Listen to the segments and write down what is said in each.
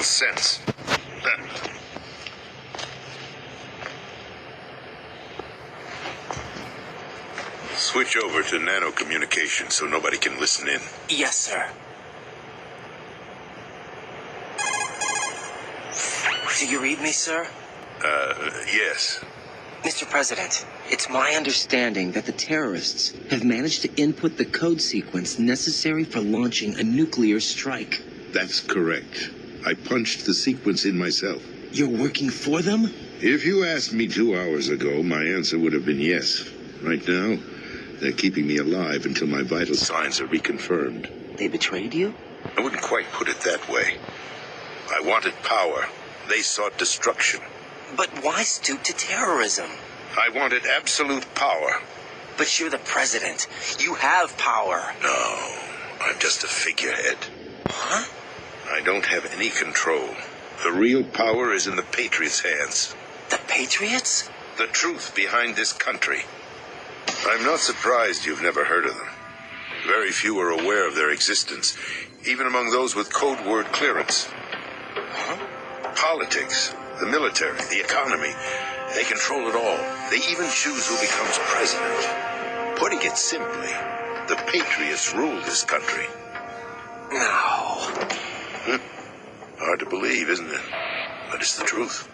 little sense. Switch over to nano communication so nobody can listen in. Yes, sir. Do you read me, sir? Yes. Mr. President, it's my understanding that the terrorists have managed to input the code sequence necessary for launching a nuclear strike. That's correct. I punched the sequence in myself. You're working for them? If you asked me 2 hours ago, my answer would have been yes. Right now, they're keeping me alive until my vital signs are reconfirmed. They betrayed you? I wouldn't quite put it that way. I wanted power. They sought destruction. But why stoop to terrorism? I wanted absolute power. But you're the president. You have power. No, I'm just a figurehead. Huh? I don't have any control. The real power is in the patriots' hands. The Patriots? The truth behind this country. I'm not surprised you've never heard of them. Very few are aware of their existence, even among those with code word clearance. Huh? Politics, the military, the economy, they control it all. They even choose who becomes president. Putting it simply, the patriots rule this country. No. Hard to believe, isn't it? But it's the truth.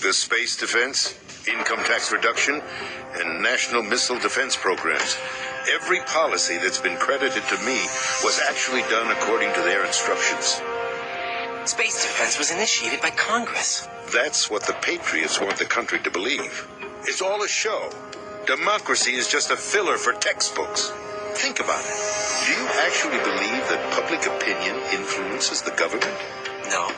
The space defense, income tax reduction, and national missile defense programs. Every policy that's been credited to me was actually done according to their instructions. Space defense was initiated by Congress. That's what the patriots want the country to believe. It's all a show. Democracy is just a filler for textbooks. Think about it. Do you actually believe that public opinion influences the government? No.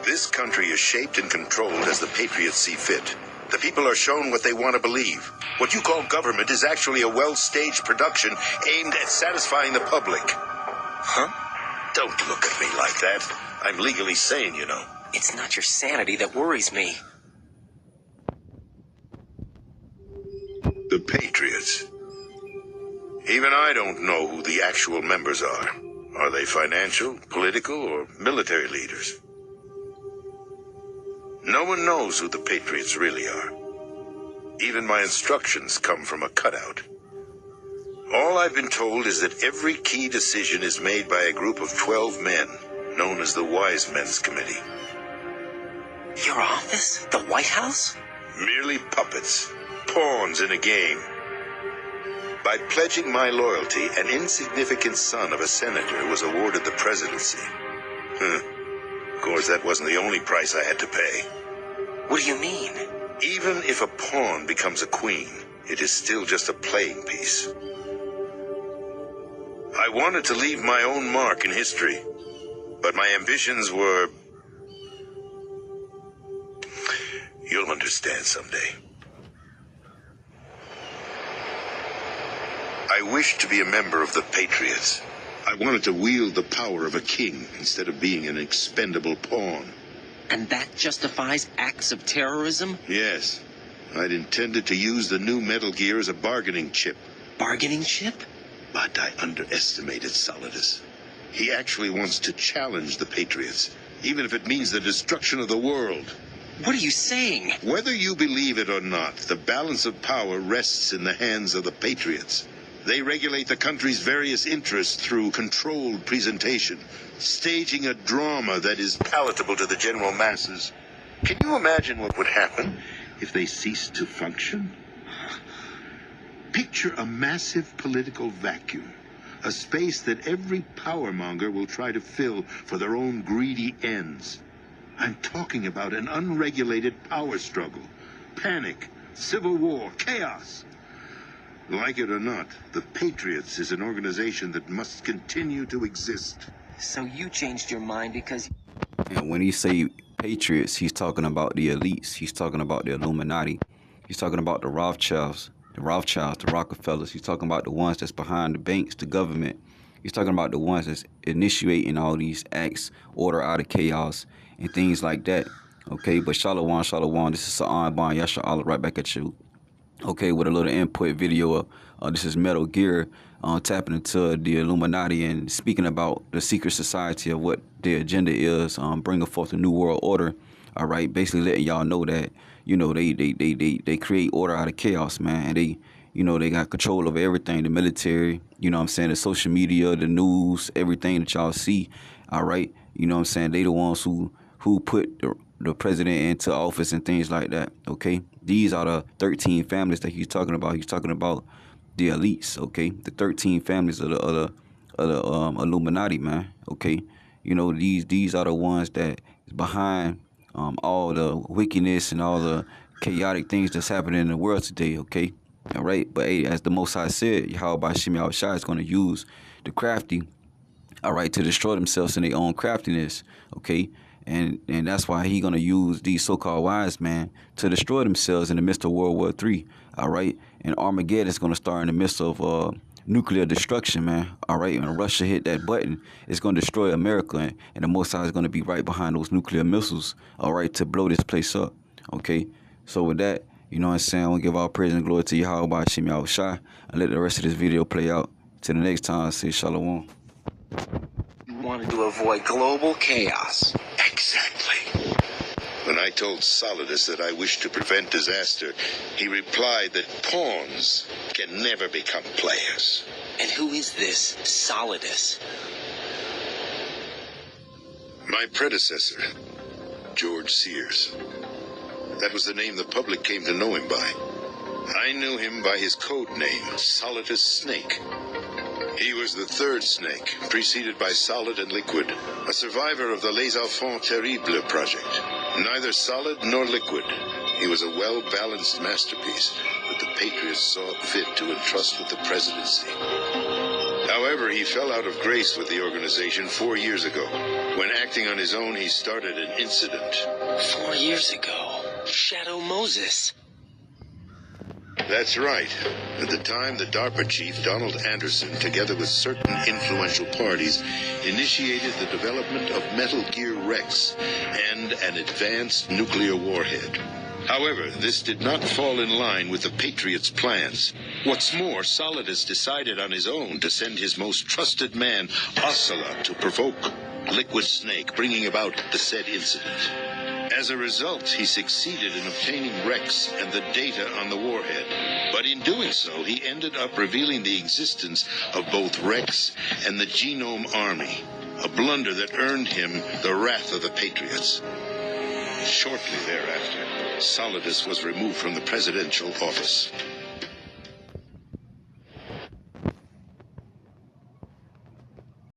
This country is shaped and controlled as the patriots see fit. The people are shown what they want to believe. What you call government is actually a well-staged production aimed at satisfying the public. Huh? Don't look at me like that. I'm legally sane, you know. It's not your sanity that worries me. The patriots. Even I don't know who the actual members are. Are they financial, political, or military leaders? No one knows who the patriots really are. Even my instructions come from a cutout. All I've been told is that every key decision is made by a group of 12 men, known as the Wise Men's Committee. Your office? The White House? Merely puppets, pawns in a game. By pledging my loyalty, an insignificant son of a senator was awarded the presidency. Of course, that wasn't the only price I had to pay. What do you mean? Even if a pawn becomes a queen, it is still just a playing piece. I wanted to leave my own mark in history, but my ambitions were... You'll understand someday. I wished to be a member of the Patriots. I wanted to wield the power of a king instead of being an expendable pawn. And that justifies acts of terrorism? Yes. I'd intended to use the new Metal Gear as a bargaining chip. Bargaining chip? But I underestimated Solidus. He actually wants to challenge the Patriots, even if it means the destruction of the world. What are you saying? Whether you believe it or not, the balance of power rests in the hands of the Patriots. They regulate the country's various interests through controlled presentation, staging a drama that is palatable to the general masses. Can you imagine what would happen if they ceased to function? Picture a massive political vacuum, a space that every powermonger will try to fill for their own greedy ends. I'm talking about an unregulated power struggle, panic, civil war, chaos. Like it or not, the Patriots is an organization that must continue to exist. So you changed your mind because... And when he say Patriots, he's talking about the elites. He's talking about the Illuminati. He's talking about the Rothschilds, the Rockefellers. He's talking about the ones that's behind the banks, the government. He's talking about the ones that's initiating all these acts, order out of chaos, and things like that. Okay, but Shalom, Shalom. This is Sa'an Bon Yasha Allah right back at you. Okay, with a little input video. This is Metal Gear. tapping into the Illuminati and speaking about the secret society of what their agenda is, bringing forth a new world order. All right, basically letting y'all know that, you know, they create order out of chaos, man, and they got control over everything, the military, you know what I'm saying, the social media, the news, everything that y'all see. All right, you know what I'm saying, they the ones who put the president into office and things like that. Okay, these are the 13 families that he's talking about. He's talking about the elites. Okay, the 13 families of the Illuminati, man. Okay, you know, these are the ones that is behind all the wickedness and all the chaotic things that's happening in the world today. Okay, all right, but hey, as the Most High said, Yahweh Shem Yahweh Shai is going to use the crafty, all right, to destroy themselves in their own craftiness. Okay, and that's why he gonna use these so-called wise men to destroy themselves in the midst of World War III. All right, and Armageddon is gonna start in the midst of nuclear destruction, man. All right, when Russia hit that button, it's gonna destroy America, and the Most High is gonna be right behind those nuclear missiles. All right, to blow this place up. Okay, so with that, you know what I'm saying, I want to give all praise and glory to Yahweh Shem Yahweh Shai, and let the rest of this video play out. Till the next time, I say shalom. You wanted to avoid global chaos. Exactly. When I told Solidus that I wished to prevent disaster, he replied that pawns can never become players. And who is this Solidus? My predecessor, George Sears. That was the name the public came to know him by. I knew him by his code name, Solidus Snake. He was the third snake, preceded by Solid and Liquid, a survivor of the Les Enfants Terribles project. Neither solid nor liquid, he was a well-balanced masterpiece that the patriots saw fit to entrust with the presidency. However, he fell out of grace with the organization 4 years ago. When acting on his own, he started an incident. 4 years ago? Shadow Moses. That's right. At the time, the DARPA chief, Donald Anderson, together with certain influential parties, initiated the development of Metal Gear Rex and an advanced nuclear warhead. However, this did not fall in line with the Patriots' plans. What's more, Solidus decided on his own to send his most trusted man, Ocelot, to provoke Liquid Snake, bringing about the said incident. As a result, he succeeded in obtaining Rex and the data on the warhead. But in doing so, he ended up revealing the existence of both Rex and the Genome Army, a blunder that earned him the wrath of the Patriots. Shortly thereafter, Solidus was removed from the presidential office.